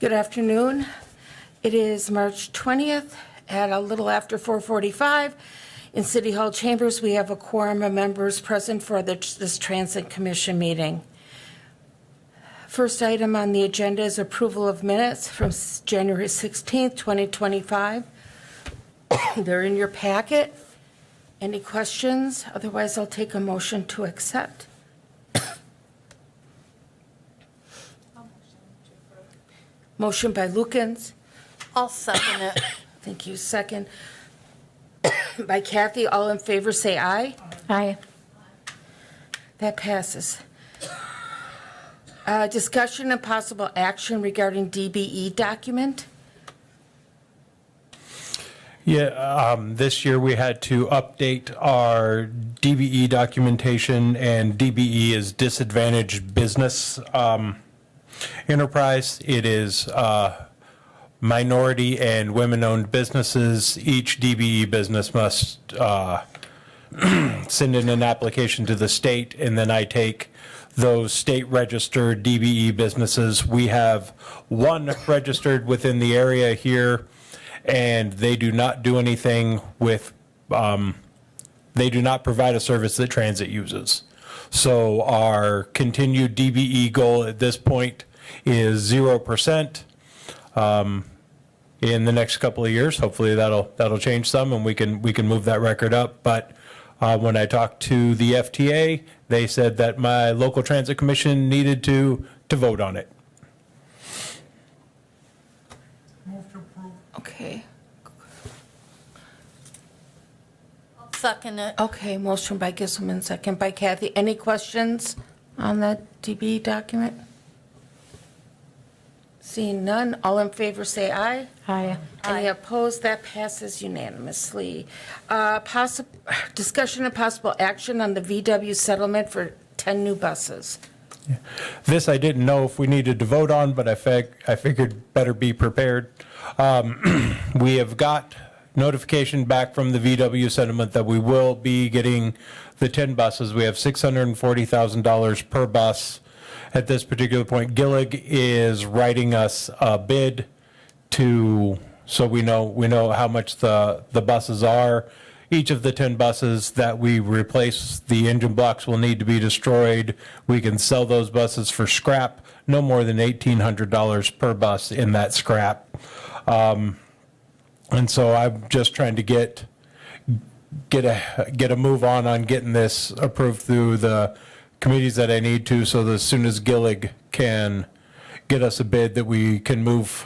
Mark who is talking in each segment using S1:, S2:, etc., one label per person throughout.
S1: Good afternoon. It is March 20th at a little after 4:45. In City Hall chambers, we have a quorum of members present for this Transit Commission meeting. First item on the agenda is approval of minutes from January 16th, 2025. They're in your packet. Any questions? Otherwise, I'll take a motion to accept. Motion by Lukens.
S2: I'll second it.
S1: Thank you. Second by Kathy. All in favor, say aye.
S2: Aye.
S1: That passes. Discussion and possible action regarding DBE document.
S3: Yeah, this year we had to update our DBE documentation, and DBE is disadvantaged business enterprise. It is minority and women-owned businesses. Each DBE business must send in an application to the state, and then I take those state-registered DBE businesses. We have one registered within the area here, and they do not do anything with, they do not provide a service that transit uses. So our continued DBE goal at this point is 0%. In the next couple of years, hopefully that'll change some, and we can move that record up. But when I talked to the FTA, they said that my local transit commission needed to vote on it.
S1: Okay.
S2: I'll second it.
S1: Okay, motion by Gisselman, second by Kathy. Any questions on that DBE document? Seeing none, all in favor say aye.
S2: Aye.
S1: Any opposed? That passes unanimously. Discussion and possible action on the VW settlement for 10 new buses.
S3: This I didn't know if we needed to vote on, but I figured better be prepared. We have got notification back from the VW settlement that we will be getting the 10 buses. We have $640,000 per bus. At this particular point, Gillig is writing us a bid so we know how much the buses are. Each of the 10 buses that we replace, the engine blocks will need to be destroyed. We can sell those buses for scrap, no more than $1,800 per bus in that scrap. And so I'm just trying to get a move on getting this approved through the committees that I need to, so that as soon as Gillig can get us a bid, that we can move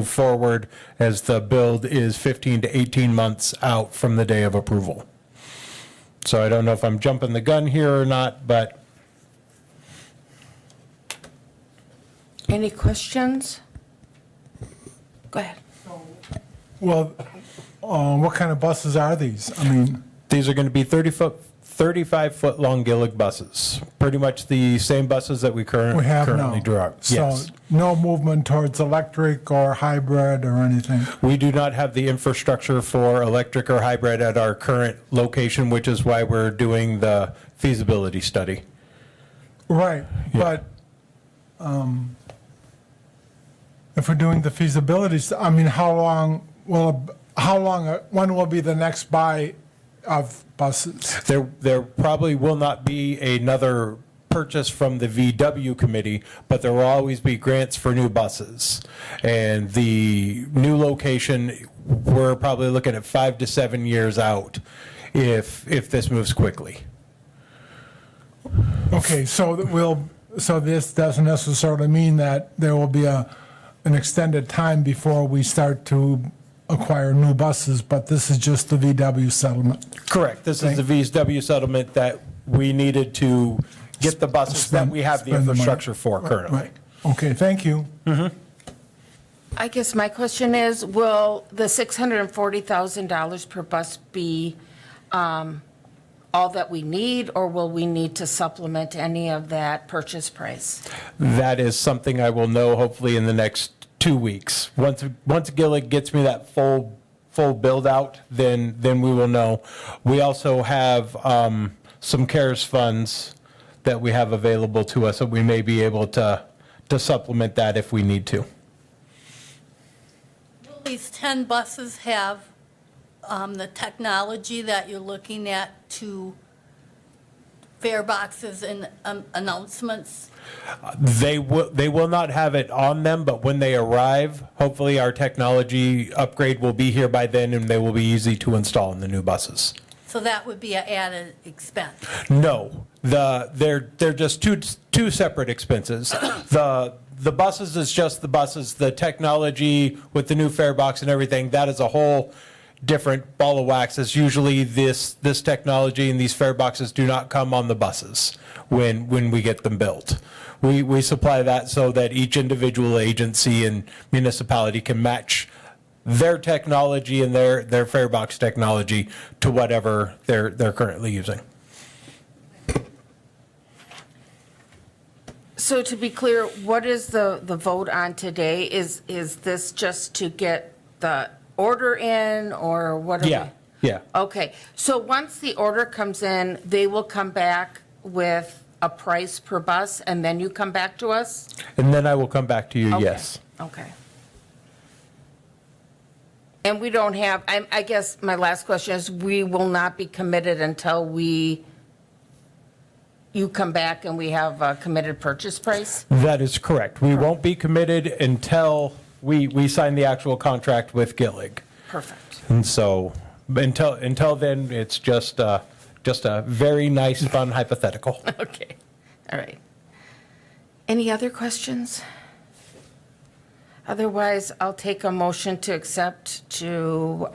S3: forward, as the build is 15 to 18 months out from the day of approval. So I don't know if I'm jumping the gun here or not, but
S1: Any questions? Go ahead.
S4: Well, what kind of buses are these? I mean,
S3: these are going to be 35-foot long Gillig buses, pretty much the same buses that we
S4: we have
S3: currently
S4: now.
S3: drive.
S4: So
S3: Yes.
S4: no movement towards electric or hybrid or anything?
S3: We do not have the infrastructure for electric or hybrid at our current location, which is why we're doing the feasibility study.
S4: Right,
S3: Yeah.
S4: but if we're doing the feasibilities, I mean, when will be the next buy of buses?
S3: There probably will not be another purchase from the VW committee, but there will always be grants for new buses. And the new location, we're probably looking at 5 to 7 years out if this moves quickly.
S4: Okay, so this doesn't necessarily mean that there will be an extended time before we start to acquire new buses, but this is just the VW settlement.
S3: Correct. This is the VW settlement that we needed to get the buses that we have the
S4: Spend the money.
S3: infrastructure for currently.
S4: Right. Okay, thank you.
S1: I guess my question is, will the $640,000 per bus be all that we need, or will we need to supplement any of that purchase price?
S3: That is something I will know hopefully in the next 2 weeks. Once Gillig gets me that full build out, then we will know. We also have some CARES funds that we have available to us, that we may be able to supplement that if we need to.
S2: these 10 buses have the technology that you're looking at to fare boxes and announcements?
S3: They will not have it on them, but when they arrive, hopefully our technology upgrade will be here by then, and they will be easy to install in the new buses.
S2: So that would be an added expense.
S3: No, they're just two separate expenses. The buses is just the buses. The technology with the new fare box and everything, that is a whole different ball of wax. As usually this technology and these fare boxes do not come on the buses when we get them built. We supply that so that each individual agency and municipality can match their technology and their fare box technology to whatever they're currently using.
S1: So to be clear, what is the vote on today? Is this just to get the order in, or what are we?
S3: Yeah.
S1: Okay, so once the order comes in, they will come back with a price per bus, and then you come back to us?
S3: And then I will come back to you,
S1: Okay,
S3: yes.
S1: Okay. And we don't have, I guess my last question is, we will not be committed until you come back and we have a committed purchase price?
S3: That is correct. We won't be committed until we sign the actual contract with Gillig.
S1: Perfect.
S3: And so until then, it's just a very nice, fun hypothetical.
S1: Okay, all right. Any other questions? Otherwise, I'll take a motion to accept just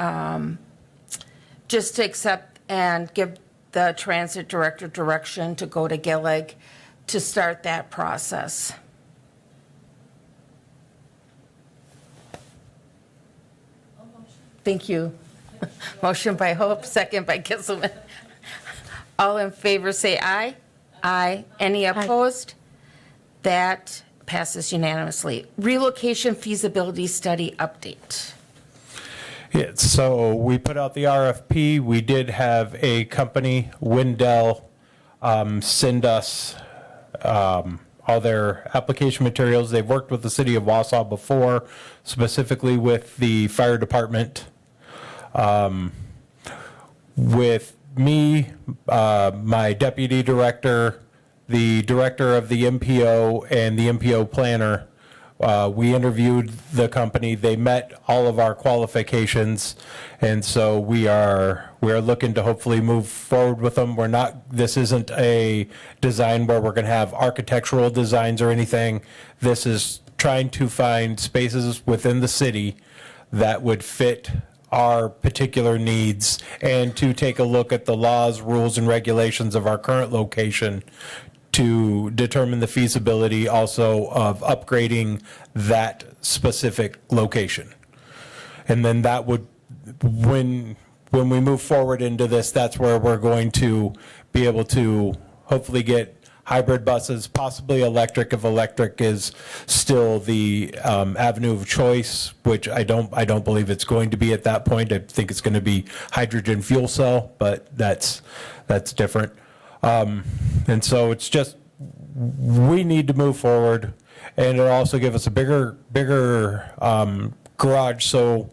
S1: to accept and give the transit director direction to go to Gillig to start that process. Thank you. Motion by Hope, second by Kisselman. All in favor, say aye. Aye. Any opposed? That passes unanimously. Relocation feasibility study update.
S3: Yeah, so we put out the RFP. We did have a company, Wendell, send us all their application materials. They've worked with the city of Wausau before, specifically with the fire department. With me, my deputy director, the director of the MPO, and the MPO planner, we interviewed the company. They met all of our qualifications, and so we are looking to hopefully move forward with them. This isn't a design where we're going to have architectural designs or anything. This is trying to find spaces within the city that would fit our particular needs, and to take a look at the laws, rules, and regulations of our current location to determine the feasibility also of upgrading that specific location. And then that would, when we move forward into this, that's where we're going to be able to hopefully get hybrid buses, possibly electric, if electric is still the avenue of choice, which I don't believe it's going to be at that point. I think it's going to be hydrogen fuel cell, but that's different. And so it's just, we need to move forward, and it'll also give us a bigger garage. So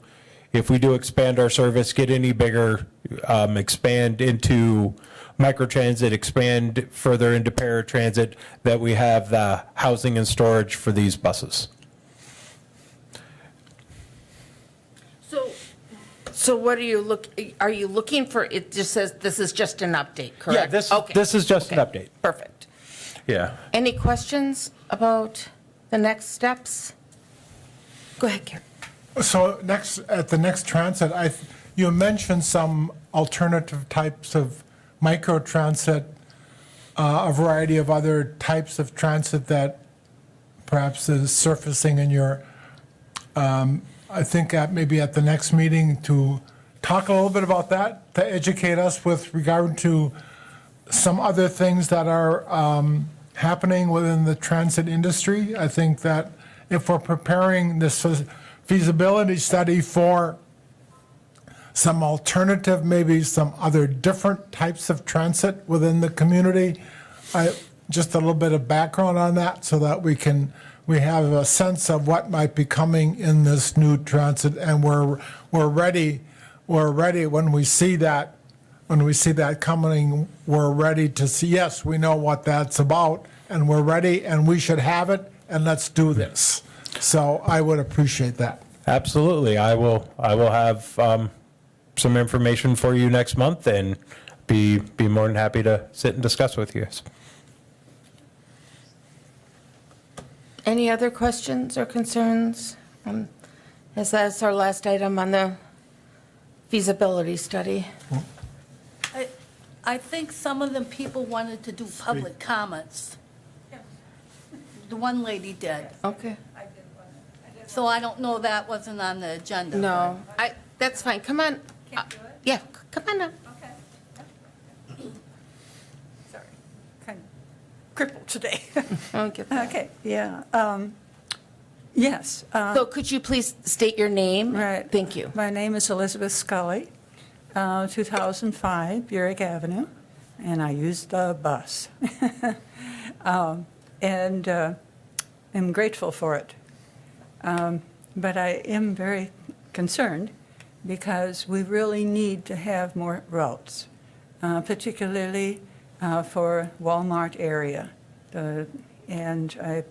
S3: if we do expand our service, get any bigger, expand into microtransit, expand further into paratransit, that we have the housing and storage for these buses.
S1: So what are you looking for? It just says this is just an update,
S3: Yeah,
S1: correct?
S3: this is just an
S1: Okay,
S3: update.
S1: Perfect.
S3: Yeah.
S1: Any questions about the next steps? Go ahead, Karen.
S4: So at the next transit, you mentioned some alternative types of microtransit, a variety of other types of transit that perhaps is surfacing in your, I think maybe at the next meeting, to talk a little bit about that, to educate us with regard to some other things that are happening within the transit industry. I think that if we're preparing this feasibility study for some alternative, maybe some other different types of transit within the community, just a little bit of background on that so that we can we have a sense of what might be coming in this new transit, and we're ready when we see that. When we see that coming, we're ready to see, yes, we know what that's about, and we're ready, and we should have it, and let's do this. So I would appreciate that.
S3: Absolutely. I will have some information for you next month and be more than happy to sit and discuss with you guys.
S1: Any other questions or concerns? As that's our last item on the feasibility study.
S2: I think some of them people wanted to do public comments. The one lady did.
S1: Okay.
S2: So I don't know, that wasn't on the agenda.
S1: No, that's fine. Come on.
S5: Can't do it?
S1: Yeah, come on up.
S5: Okay. Sorry, kind of crippled today.
S1: I'll get that.
S5: Okay, yeah. Yes.
S1: So could you please state your name?
S5: Right.
S1: Thank you.
S5: My name is Elizabeth Scully, 2005 Burrick Avenue, and I used the bus. And am grateful for it. But I am very concerned because we really need to have more routes, particularly for Walmart area. And I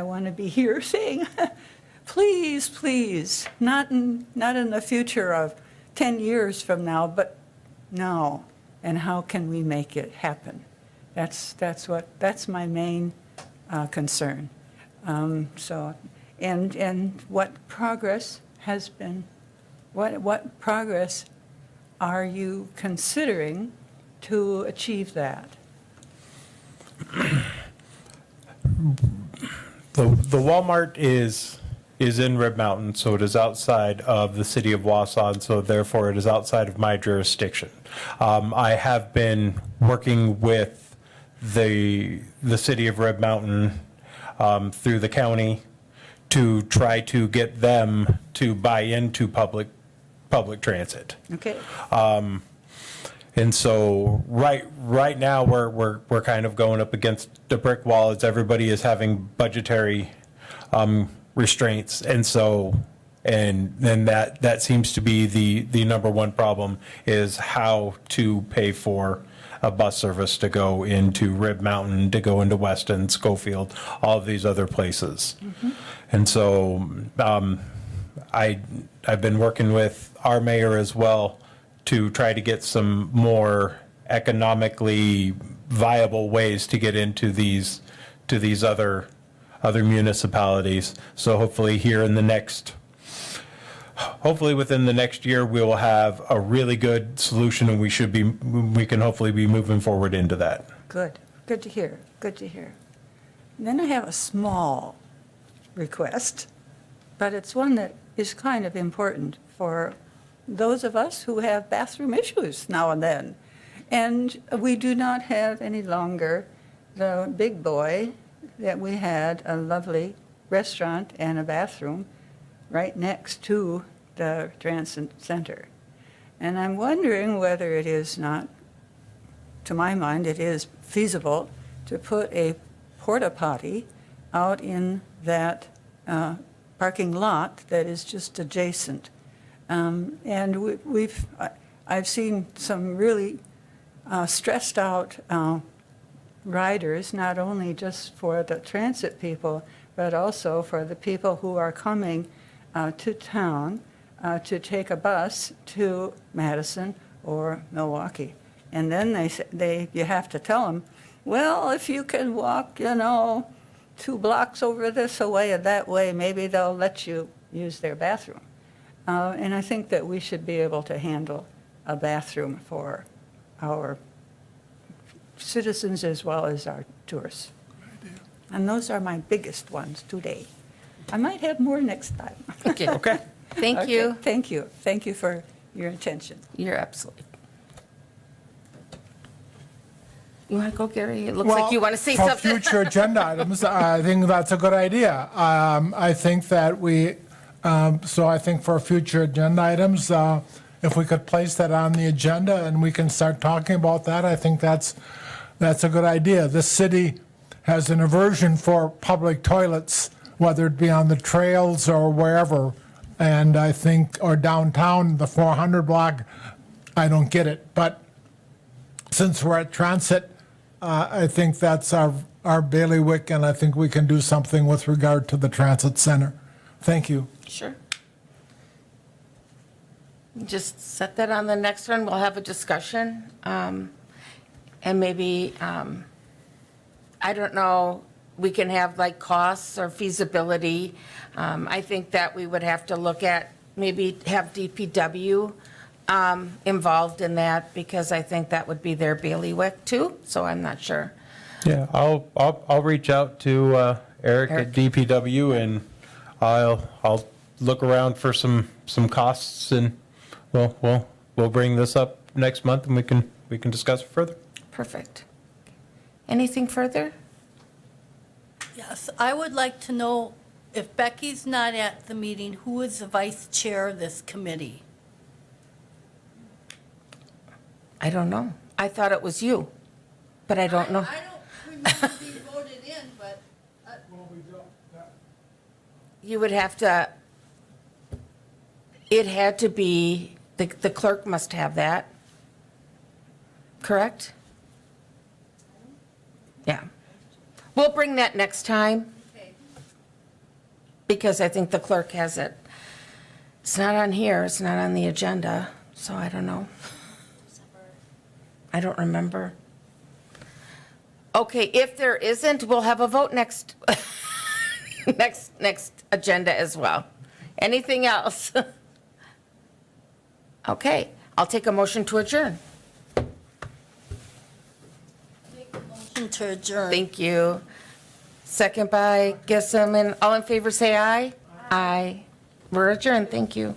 S5: want to be here saying, please, please, not in the future of 10 years from now, but now. And how can we make it happen? That's my main concern. And what progress has been, what progress are you considering to achieve that?
S3: The Walmart is in Rib Mountain, so it is outside of the city of Wausau, and so therefore it is outside of my jurisdiction. I have been working with the city of Rib Mountain through the county to try to get them to buy into public transit.
S5: Okay.
S3: And so right now we're kind of going up against the brick wall as everybody is having budgetary restraints, and then that seems to be the number one problem, is how to pay for a bus service to go into Rib Mountain, to go into Weston, Schofield, all of these other places. Mm-hmm. And so I've been working with our mayor as well to try to get some more economically viable ways to get into these other municipalities. So hopefully within the next year, we will have a really good solution, and we can hopefully be moving forward into that.
S5: Good. Good to hear. Good to hear. And then I have a small request, but it's one that is kind of important for those of us who have bathroom issues now and then. And we do not have any longer the big boy that we had, a lovely restaurant and a bathroom right next to the transit center. And I'm wondering whether it is not, to my mind, it is feasible to put a porta potty out in that parking lot that is just adjacent. And I've seen some really stressed out riders, not only just for the transit people, but also for the people who are coming to town to take a bus to Madison or Milwaukee. And then you have to tell them, well, if you can walk, 2 blocks over this way and that way, maybe they'll let you use their bathroom. And I think that we should be able to handle a bathroom for our citizens as well as our tourists. And those are my biggest ones today. I might have more next time.
S1: Okay.
S3: Okay.
S1: Thank
S5: Okay,
S1: you.
S5: Thank you. Thank you for your attention.
S1: You're absolutely. You want to go, Gary? It looks like you want to say
S4: For
S1: something.
S4: future agenda items, I think that's a good idea. I think that I think for future agenda items, if we could place that on the agenda and we can start talking about that, I think that's a good idea. The city has an aversion for public toilets, whether it be on the trails or wherever. And I think, or downtown, the 400 block, I don't get it. But since we're at transit, I think that's our bailiwick, and I think we can do something with regard to the transit center. Thank you.
S1: Sure. Just set that on the next one. We'll have a discussion. And maybe, I don't know, we can have like costs or feasibility. I think that we would have to look at, maybe have DPW involved in that, because I think that would be their bailiwick too, so I'm not sure.
S3: Yeah, I'll reach out to Eric at DPW, and I'll look around for some costs, and we'll bring this up next month, and we can discuss it further.
S1: Perfect. Anything further?
S2: Yes, I would like to know, if Becky's not at the meeting, who is the vice chair of this committee?
S1: I don't know. I thought it was you, but I don't know.
S2: I don't remember being voted in, but
S1: You would have to, it had to be, the clerk must have that, correct? Yeah. We'll bring that next time,
S2: okay.
S1: because I think the clerk has it. It's not on here, it's not on the agenda, so I don't know. I don't remember. Okay, if there isn't, we'll have a vote next, next agenda as well. Anything else? Okay, I'll take a motion to adjourn.
S2: Motion to adjourn.
S1: Thank you. Second by Gissam, and all in favor say aye. Aye. We're adjourned, thank you.